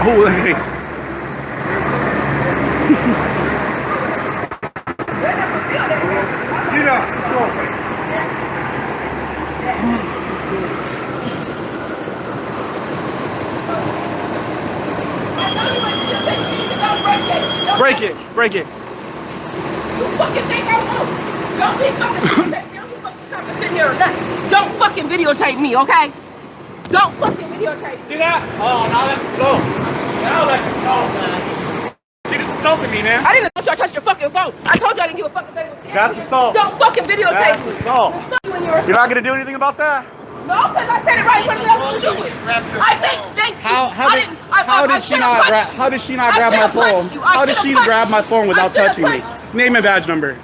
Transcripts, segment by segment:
okay. Break it. Break it. You fucking think I won't? Don't be fucking sitting here or nothing. Don't fucking videotape me, okay? Don't fucking videotape me. See that? Oh, now that's assault. Now that's assault, man. She just assaulted me, man. I didn't let you touch your fucking phone. I told you I didn't give a fucking thing. That's assault. Don't fucking videotape me. That's assault. You're not gonna do anything about that? No, because I said it right in front of you. I think How did she not grab my phone? How did she grab my phone without touching me? Name and badge number.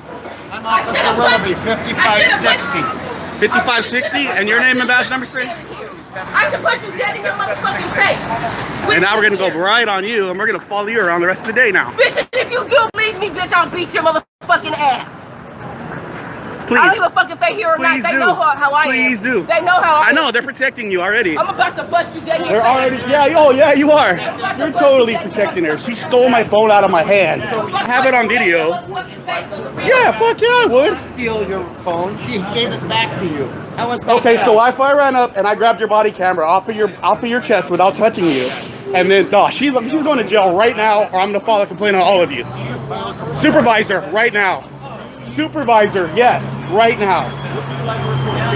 I'm Officer Willoughby, 5560. 5560, and your name and badge number, sir? I should punch you dead in your motherfucking face. And now we're gonna go right on you, and we're gonna follow you around the rest of the day now. Bitch, if you do leave me, bitch, I'll beat your motherfucking ass. Please. I don't give a fuck if they hear or not. They know how I am. Please do. They know how I am. I know, they're protecting you already. I'm about to bust you dead in your They're face. already, yeah, oh yeah, you are. You're totally protecting her. She stole my phone out of my hand. So I have it on video. Yeah, fuck yeah, I would. Steal your phone. She gave it back to you. That was Okay, so I ran up and I grabbed your body camera off of your chest without touching you. And then, no, she's going to jail right now, or I'm going to file a complaint on all of you. Supervisor, right now. Supervisor, yes, right now.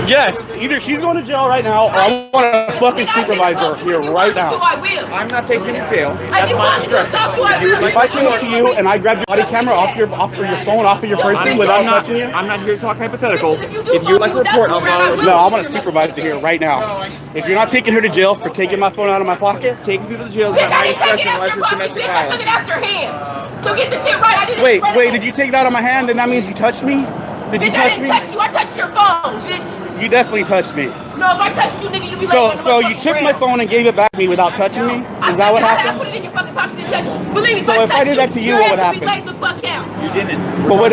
Yes, either she's going to jail right now, or I want a fucking supervisor here right now. I'm not taking you to jail. That's my discretion. If I came up to you and I grabbed your body camera off your phone, off of your person without touching you, I'm not here to talk hypotheticals. If you like to report, I'll follow. no, I want a supervisor here right now. If you're not taking her to jail for taking my phone out of my pocket, Taking people to jail is Bitch, not I my didn't take it discretion out unless your it's fucking domestic bitch. I took it violence. out your hand. So get the shit right. I did it. wait, did you take it out of my hand? Then that means you touched me? Did you Bitch, I touch didn't me? touch you. I touched your phone, bitch. You definitely touched me. No, if I touched you, nigga, you'd be laying on the So you motherfucking took my ground. phone and gave it back to me without touching me? Is that what I happened? put it in your fucking pocket and touch you. Believe me, So if I did that to you, your what would ass would be happen? laid the fuck out. You didn't. But what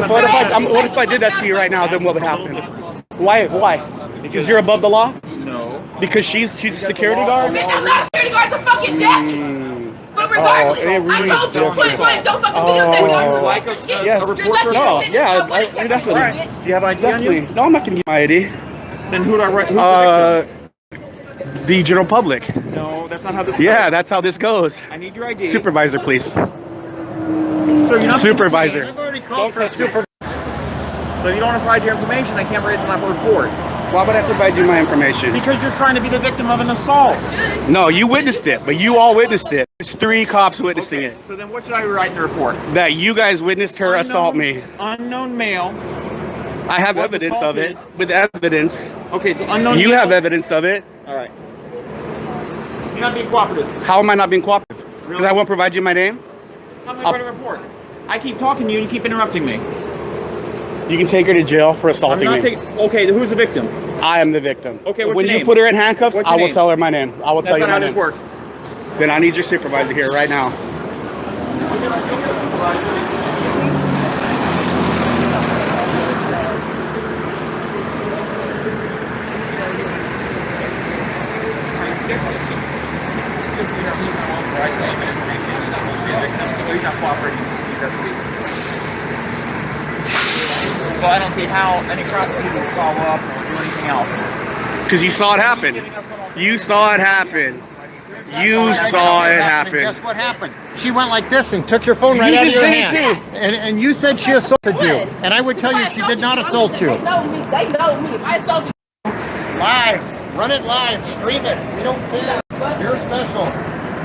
if I did that to you right now? Then what would happen? Why? Because you're above the law? No. Because she's a security guard? Bitch, I'm not a security guard. It's a fucking jacket. But regardless, it really I told you, is point blank, don't fucking videotape me. Oh. Like Yes. a report You're for lucky No, you're yeah, sitting there. I definitely. Bitch. Do you have ID on Definitely. you? No, I'm not gonna give my ID. Then who do I write? The general public. No, that's not how this Yeah, goes. that's how this goes. I need your ID. Supervisor, please. So you're not Supervisor. I've already called for a super. So if you don't provide your information, I can't write it on my report. Why would I provide you my information? Because you're trying to be the victim of an assault. No, you witnessed it, but you all witnessed it. There's 3 cops witnessing it. So then what should I write in the report? That you guys witnessed her assault me. Unknown male. I have Was evidence of it. assaulted. With evidence. Okay, so unknown You male. have evidence of it. All right. You're not being cooperative. How am I not being cooperative? Because Really? I won't provide you my name? How am I going to report? I keep talking to you and you keep interrupting me. You can take her to jail for I'm assaulting not me. taking. Okay, who's the victim? I am the victim. Okay, what's when your you name? put her in handcuffs, What's I your will name? tell her my name. I will tell That's you not my how this name. works. Then I need your supervisor here right now. So I don't see how any prosecutor would follow up or do anything else. Because you saw it happen. You saw it happen. You saw it happen. Guess what happened? She went like this and took your phone right You out of just your did it hand. too. And you said she assaulted you. And I would tell you she did not assault you. They know me. They know me. If I assaulted Live. Run it live. Stream it. We don't care. You're special.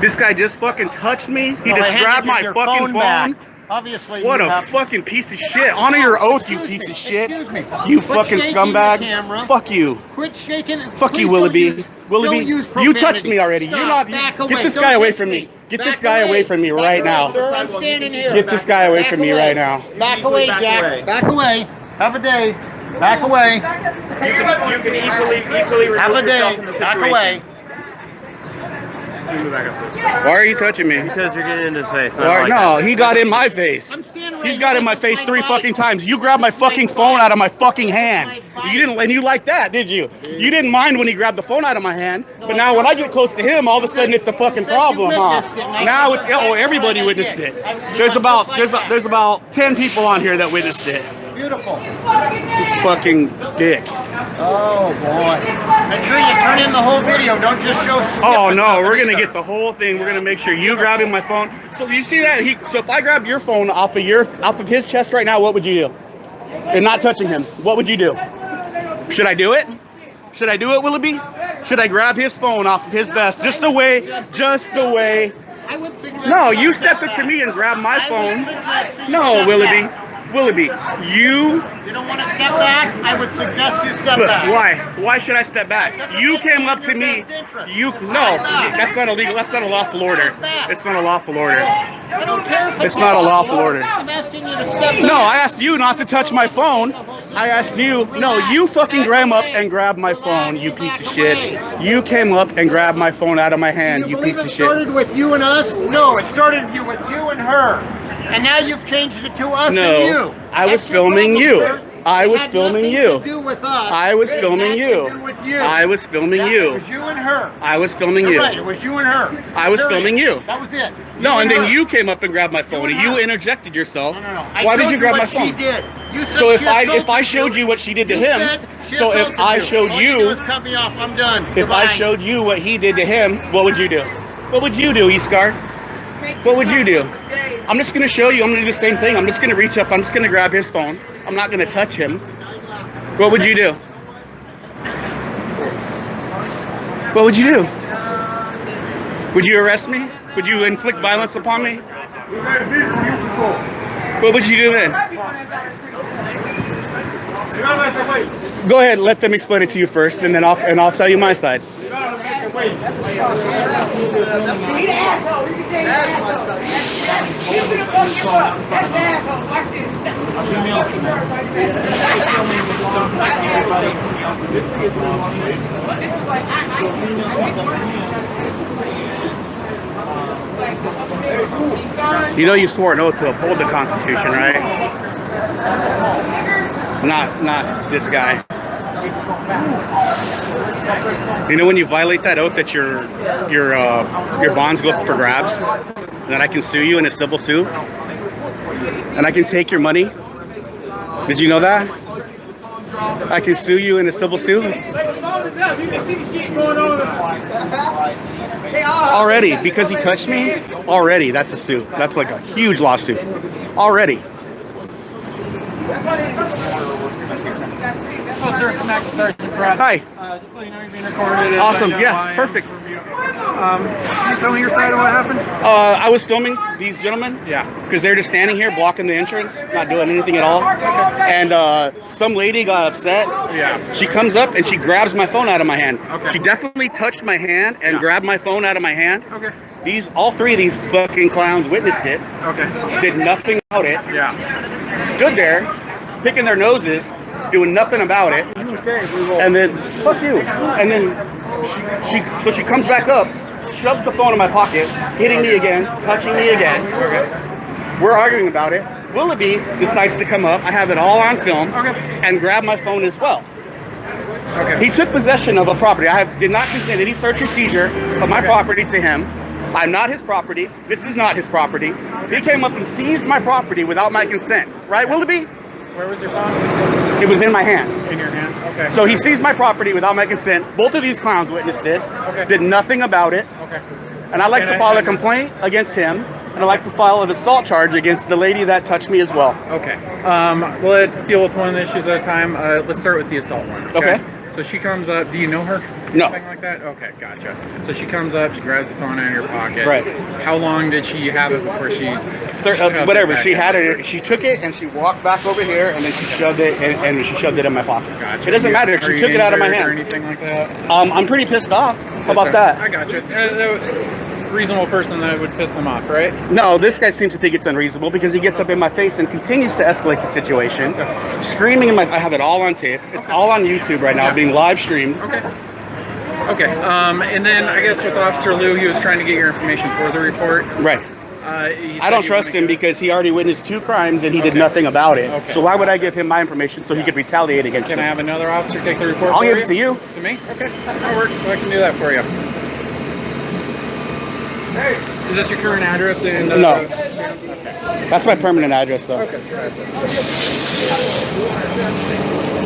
This guy just fucking touched me. He No, I just handed grabbed you my your fucking phone. back. Obviously, What you a have- fucking piece of shit. Honor your oath, you piece of shit. Excuse me. You Quit fucking shaking scumbag. the camera. Fuck you. Quit shaking. Fuck you, Please Willoughby. don't use Willoughby, you touched profanity. me already. Stop. You're not. Back Get away. this Don't guy away hit from me. Get Back this guy away from me Back right away, now. Sir, I'm standing here. Get this guy away Back from me away. right now. Back away, Back Jack. away. Back away. Have a day. Back away. You can equally Have a remove yourself day. from the Back situation. away. Why are you touching me? Because you're getting in his face. No, he got in my face. I'm standing right He's got in my face 3 fucking times. You grabbed my fucking phone out of my fucking hand. You didn't, and you like that, did you? You didn't mind when he grabbed the phone out of my hand, but now when I get close to him, all of a sudden it's a fucking problem, huh? Now it's everybody witnessed it. There's about 10 people on here that witnessed it. Beautiful. You fucking dick. Oh boy. Make sure you turn in the whole video. Don't just show. Oh no, we're gonna get the whole thing. We're gonna make sure you grabbing my phone. So you see that? So if I grab your phone off of his chest right now, what would you do? And not touching him, what would you do? Should I do it? Should I do it, Willoughby? Should I grab his phone off of his vest? Just the way. I would suggest. No, you step it to me and grab my phone. No, Willoughby. Willoughby, you don't want to step back? I would suggest you step back. Why? Why should I step back? You came up to me. That's not illegal. That's not a lawful order. It's not a lawful order. I don't care if It's not a lawful order. I'm asking you to step back. No, I asked you not to touch my phone. I asked you. No, you fucking gram up and grab my phone, you piece of shit. You came up and grabbed my phone out of my hand, you piece of It shit. started with you and us? No, it started with you and her. And now you've changed it to us and you. No, I was That's your filming problem, you. sir. I was It had filming nothing you. to do with us. I was It filming had you. to do with you. I was filming It you. was you and her. I was filming You're you. right, it was you and her. I was Period. filming you. That was it. No, and her. then you came up and grabbed my phone, and and you her. interjected yourself. No. Why did showed you grab my what phone? She did. You said So if she I assaulted showed you what she did to You him, said she so if assaulted I you. showed All you, do is cut me off. I'm done. if Goodbye. I showed you what he did to him, what would you do? What would you do, Iskar? What would you do? I'm just gonna show you. I'm gonna do the same thing. I'm just gonna reach up. I'm just gonna grab his phone. I'm not gonna touch him. What would you do? What would you do? Would you arrest me? Would you inflict violence upon me? What would you do then? Go ahead, let them explain it to you first, and then I'll tell you my side. You know you swore an oath to uphold the Constitution, right? Not this guy. You know when you violate that oath that your bonds go up for grabs, and that I can sue you in a civil suit, and I can take your money. Did you know that? I can sue you in a civil suit. Already, because he touched me. Already, that's a suit. That's like a huge lawsuit. Already. Hello, sir. Mac, Sergeant Brad. Hi. Just so you know, you're being recorded. Awesome. Yeah. Perfect. Can you tell me your side of what happened? I was filming these gentlemen. Yeah. Because they're just standing here blocking the entrance, not doing anything at all. And some lady got upset. Yeah. She comes up and she grabs my phone out of my hand. Okay. She definitely touched my hand and grabbed my phone out of my hand. Okay. All three of these fucking clowns witnessed it. Okay. Did nothing about it. Yeah. Stood there, picking their noses, doing nothing about it. And then, fuck you. And then she comes back up, shoves the phone in my pocket, hitting me again, touching me again. Okay. We're arguing about it. Willoughby decides to come up. I have it all on film. Okay. And grab my phone as well. Okay. He took possession of a property. Did not consent any search or seizure of my property to him. I'm not his property. This is not his property. He came up and seized my property without my consent. Right, Willoughby? Where was your phone? It was in my hand. In your hand. Okay. So he seized my property without my consent. Both of these clowns witnessed it. Okay. Did nothing about it. Okay. And I'd like to file a complaint against him. And I'd like to file an assault charge against the lady that touched me as well. Okay. Well, let's deal with one of the issues at a time. Let's start with the assault one. Okay. So she comes up. Do you know her? No. Anything like that? Okay, gotcha. So she comes up. She grabs the phone out of your pocket. Right. How long did she have it before she? Whatever. She had it. She took it and she walked back over here and then she shoved it and she shoved it in my pocket. Gotcha. It doesn't matter. She took it out of my Or hand. anything like that? I'm pretty pissed off. How about that? I gotcha. Reasonable person that would piss them off, right? No, this guy seems to think it's unreasonable because he gets up in my face and continues to escalate the situation, screaming in my. I have it all on tape. It's all on YouTube right now, being live streamed. Okay. Okay. And then I guess with Officer Lou, he was trying to get your information for the report. Right. I don't trust him because he already witnessed 2 crimes and he did nothing about it. Okay. So why would I give him my information so he could retaliate against me? Can I have another officer take the report? I'll for give it to you. To me? Okay. That works. So I can do that for you. Is this your current address? No. That's my permanent address, though. Okay.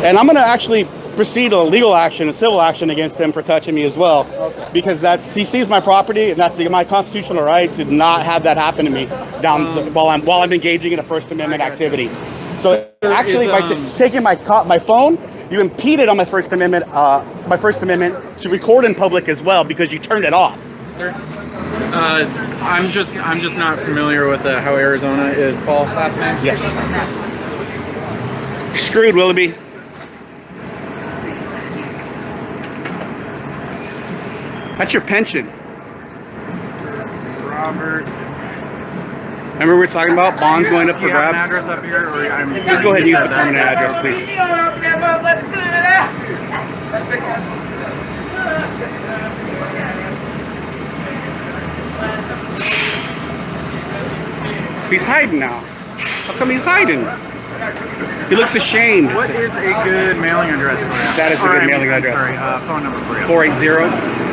And I'm going to actually proceed a legal action, a civil action against him for touching me as well. Okay. Because he seized my property, and that's my constitutional right to not have that happen to me while I'm engaging in a First Amendment activity. So actually, by taking my phone, you impeded on my First Amendment to record in public as well because you turned it off. Sir, I'm just not familiar with how Arizona is. Paul, last name? Yes. Screwed, Willoughby. That's your pension. Robert. Remember we were talking about bonds going up for grabs? Do you have an address up here? Or Go ahead and use the permanent address, please. He's hiding now. How come he's hiding? He looks ashamed. What is a good mailing address for you? That is a good mailing address. Sorry, phone number for you. 480.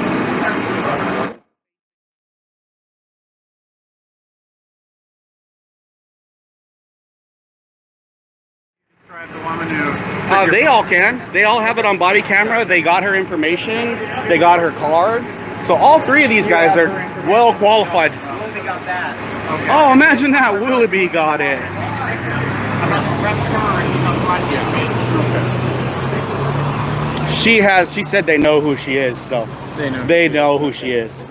Describe the woman who They all can. They all have it on body camera. They got her information. They got her card. So all 3 of these guys are well qualified. Willoughby got that. Okay. Oh, imagine that. Willoughby got it. She said they know who she is, so they know who she is.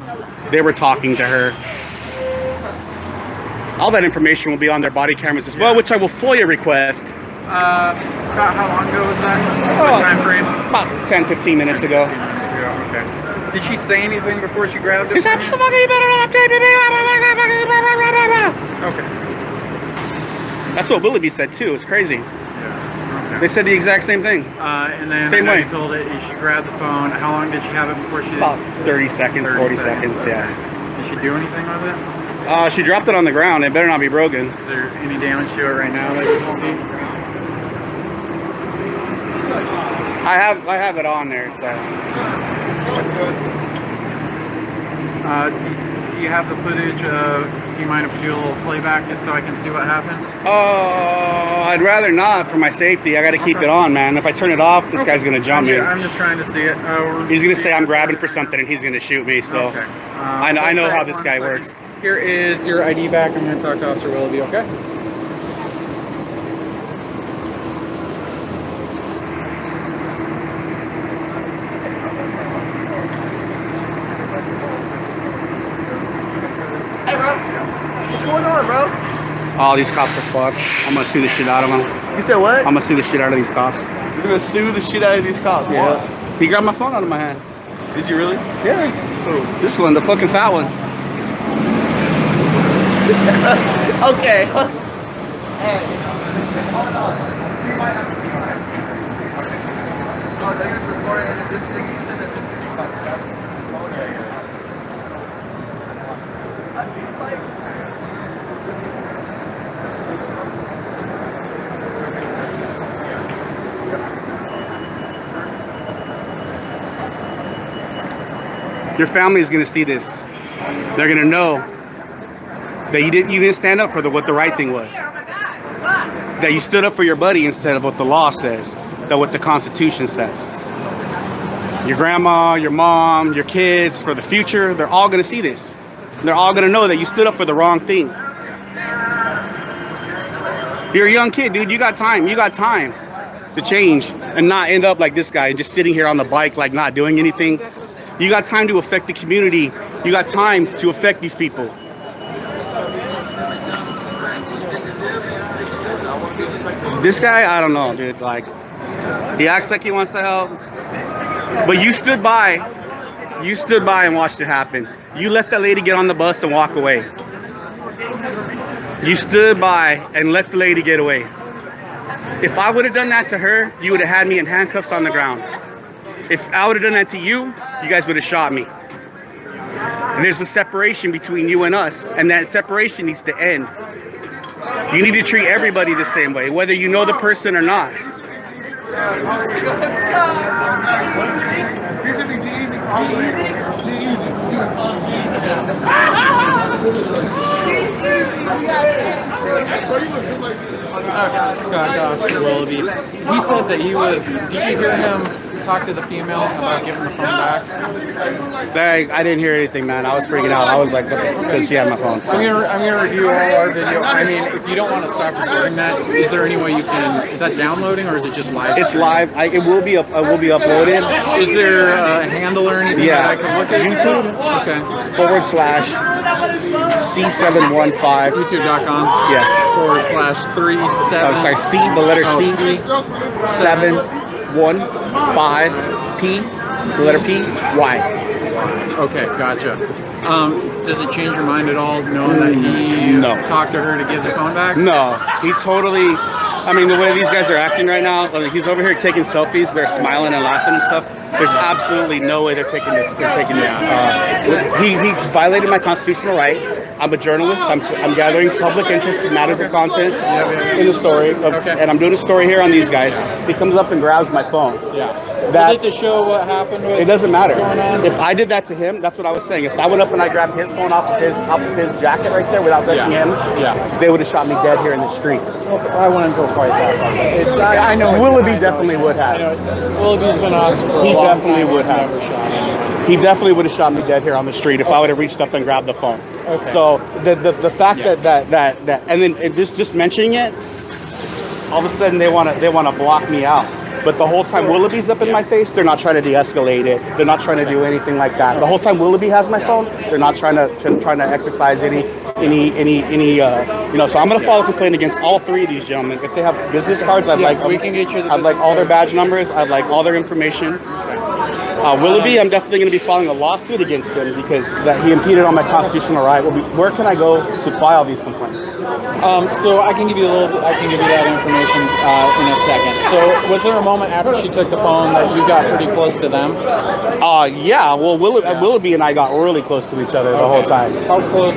They were talking to her. All that information will be on their body cameras as well, which I will FOIA request. About how long ago was that? What time frame? About 10-15 minutes ago. Okay. Did she say anything before she grabbed it? She said, Okay. that's what Willoughby said too. It's crazy. Yeah. Okay. They said the exact same thing. And then Same way. you told it she grabbed the phone. How long did she have it before she did? About 30 seconds, 40 seconds, okay. yeah. Did she do anything with it? She dropped it on the ground. It better not be broken. Is there any damage to it right now that you can see? I have it on there, so. Do you have the footage? Do you mind if we do a little playback so I can see what happened? Oh, I'd rather not for my safety. I got to keep it on, man. If I turn it off, this guy's gonna jump me. I'm just trying to see it. He's gonna say I'm grabbing for something, and he's gonna shoot me. So okay. I know how this guy works. Here is your ID back. I'm gonna talk to Officer Willoughby. Okay. What's going on, bro? Oh, these cops are fucked. I'm gonna sue the shit out of them. You said what? I'm gonna sue the shit out of these cops. You're gonna sue the shit out of these cops. Yeah. Why? He grabbed my phone out of my hand. Did you really? Yeah. Who? This one, the fucking fat one. Okay. Your family is gonna see this. They're gonna know that you didn't stand up for what the right thing was. That you stood up for your buddy instead of what the law says, that what the Constitution says. Your grandma, your mom, your kids, for the future, they're all gonna see this. They're all gonna know that you stood up for the wrong thing. You're a young kid, dude. You got time. You got time to change and not end up like this guy and just sitting here on the bike, like not doing anything. You got time to affect the community. You got time to affect these people. This guy, I don't know, dude. Like, he acts like he wants to help, but you stood by. You stood by and watched it happen. You let that lady get on the bus and walk away. You stood by and let the lady get away. If I would have done that to her, you would have had me in handcuffs on the ground. If I would have done that to you, you guys would have shot me. And there's a separation between you and us, and that separation needs to end. You need to treat everybody the same way, whether you know the person or not. Willoughby. He said that he was. Did you hear him talk to the female about giving the phone back? I didn't hear anything, man. I was freaking out. I was like, because she had my phone. So. I'm gonna review all our video. I mean, if you don't want to stop recording that, is there any way you can? Is that downloading or is it just live? It's live. It will be uploaded. Is there a handle or anything that I can look at? YouTube. Okay. /C715. YouTube.com. Yes. /37. Oh, sorry. C. The letter C. C. 715P. The letter P. Y. Okay, gotcha. Does it change your mind at all knowing that he talked to her to give the phone back? No, he totally. I mean, the way these guys are acting right now, he's over here taking selfies. They're smiling and laughing and stuff. There's absolutely no way they're taking this. He violated my constitutional right. I'm a journalist. I'm gathering public interest in matters of content in the story, and I'm doing a story here on these guys. He comes up and grabs my phone. Yeah. Is it to show what happened? It doesn't matter. What's going on? If I did that to him, that's what I was saying. If I went up and I grabbed his phone off of his jacket right there without touching him, they would have shot me dead here in the street. I wouldn't go quite that far. I know. Willoughby definitely would have. Willoughby's been awesome for a He long definitely time. would have. He definitely would have shot me dead here on the street if I would have reached up and grabbed the phone. Okay. So the fact that and then just mentioning it, all of a sudden they want to block me out. But the whole time Willoughby's up in my face, they're not trying to de-escalate it. They're not trying to do anything like that. The whole time Willoughby has my phone, they're not trying to exercise any So I'm gonna file a complaint against all three of these gentlemen. If they have business cards, I'd like all their badge numbers. I'd like all their information. Willoughby, I'm definitely going to be filing a lawsuit against him because that he impeded on my constitutional right. Where can I go to file these complaints? So I can give you that information in a second. So was there a moment after she took the phone that you got pretty close to them? Yeah. Well, Willoughby and I got really close to each other the whole time. How close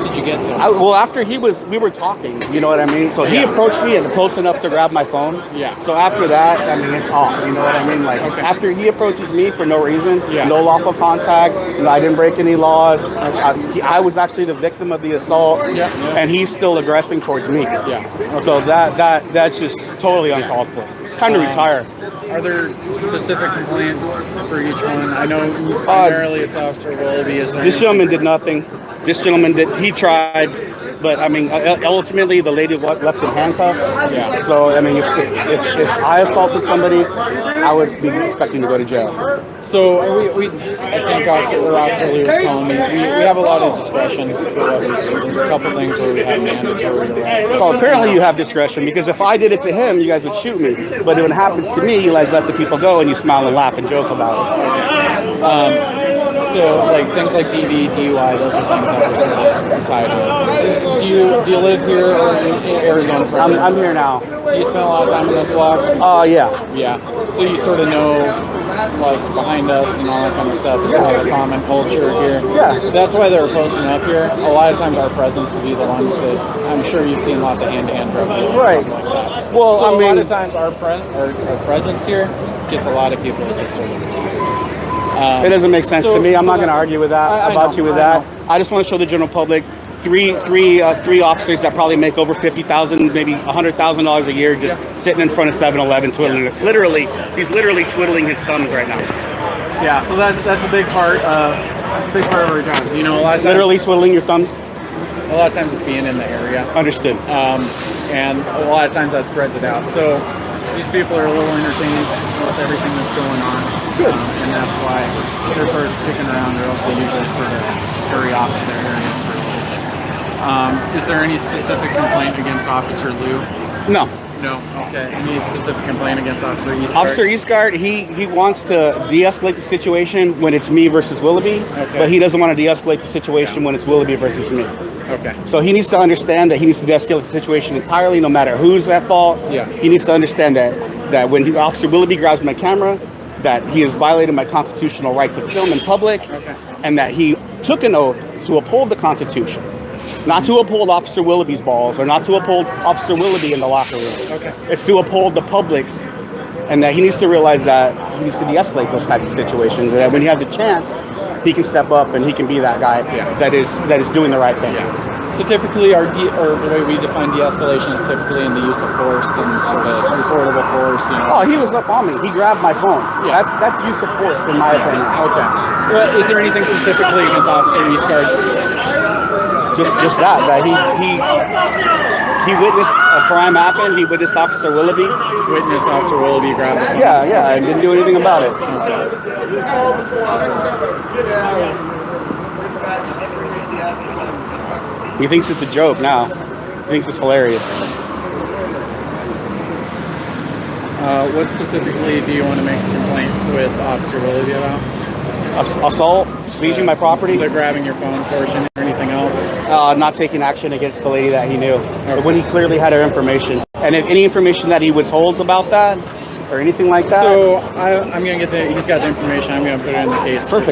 did you get to him? Well, after we were talking. You know what I mean? So he approached me and close enough to grab my phone. Yeah. So after that, I mean, it's off. You know what I mean? Like after he approaches me for no reason, no lawful contact. I didn't break any laws. I was actually the victim of the assault, and he's still aggressing towards me. Yeah. So that's just totally uncalled for. It's time to retire. Are there specific complaints for each one? I know primarily it's Officer Willoughby. This gentleman did nothing. This gentleman he tried. But I mean, ultimately, the lady left in handcuffs. Yeah. So I mean, if I assaulted somebody, I would be expecting to go to jail. So I think Officer Lee was telling me we have a lot of discretion for what we do. There's a couple things where we have mandatory arrests. Well, apparently you have discretion because if I did it to him, you guys would shoot me. But when it happens to me, you guys let the people go and you smile and laugh and joke about it. So, like things like DV, DUI, those are things that we're sort of tied to. Do you live here or in Arizona? I'm here now. Do you spend a lot of time in this block? Yeah. Yeah. So you sort of know, like behind us and all that kind of stuff is sort of the common culture here. Yeah. That's why they're posting up here. A lot of times our presence will be the ones that I'm sure you've seen lots of hand-to-hand drug deals and stuff like that. Well, so a lot of times our presence here gets a lot of people to just sort of. It doesn't make sense to me. I'm not going to argue with that. I just want to show the general public three officers that probably make over $50,000, maybe $100,000 a year, just sitting in front of 7-Eleven twiddling it. He's literally twiddling his thumbs right now. Yeah, so that's a big part. That's a big part of our job. You know, a lot of times, literally twiddling your thumbs. A lot of times it's being in the area. Understood. And a lot of times that spreads it out. So these people are a little entertained with everything that's going on. Good. And that's why they're sort of sticking around, or else they usually sort of scurry off to their areas for a little bit. Is there any specific complaint against Officer Liu? No. No. Okay. Any specific complaint against Officer Eastgard? Officer Eastgard, he wants to de-escalate the situation when it's me versus Willoughby, but he doesn't want to de-escalate the situation when it's Willoughby versus me. Okay. So he needs to understand that he needs to de-escalate the situation entirely, no matter who's at fault. Yeah. He needs to understand that when Officer Willoughby grabs my camera, that he has violated my constitutional right to film in public, and that he took an oath to uphold the Constitution, not to uphold Officer Willoughby's balls or not to uphold Officer Willoughby in the locker room. Okay. It's to uphold the public's, and that he needs to realize that he needs to de-escalate those types of situations, and that when he has a chance, he can step up and he can be that guy that is doing the right thing. So typically, or the way we define de-escalation is typically in the use of force and sort of reportable force. You know. Oh, he was up on me. He grabbed my phone. Yeah. That's use of force, in my opinion. Okay. Well, is there anything specifically against Officer Eastgard? Just that he witnessed a crime happen. He witnessed Officer Willoughby. Witness Officer Willoughby grab the phone? Yeah, and didn't do anything about it. He thinks it's a joke now. He thinks it's hilarious. What specifically do you want to make a complaint with Officer Willoughby about? Assault, seizing my property. The grabbing your phone portion or anything else? Not taking action against the lady that he knew. But when he clearly had her information. And if any information that he withholds about that or anything like that. So I'm going to get he's got the information. I'm going to put it in the case report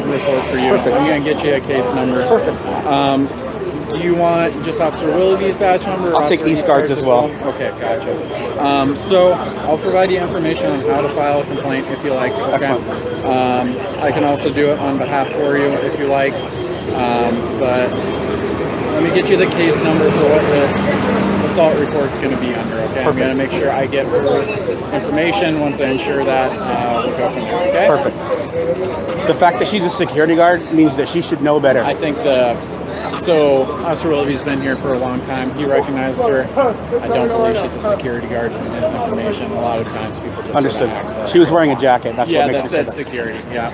for you. Perfect. I'm going to get you a case number. Perfect. Do you want just Officer Willoughby's badge number? I'll take Eastgard's as well. Okay, gotcha. So I'll provide you information on how to file a complaint if you like. Okay. Excellent. I can also do it on behalf for you if you like. But let me get you the case number for what this assault report's going to be under. Okay. I'm going to make sure I get her information. Once I ensure that, we'll go from there. Okay. Perfect. The fact that she's a security guard means that she should know better. I think so Officer Willoughby's been here for a long time. He recognizes her. I don't believe she's a security guard from his information. A lot of times people just Understood. Access. She was wearing a jacket. That's what makes that's security. Yeah.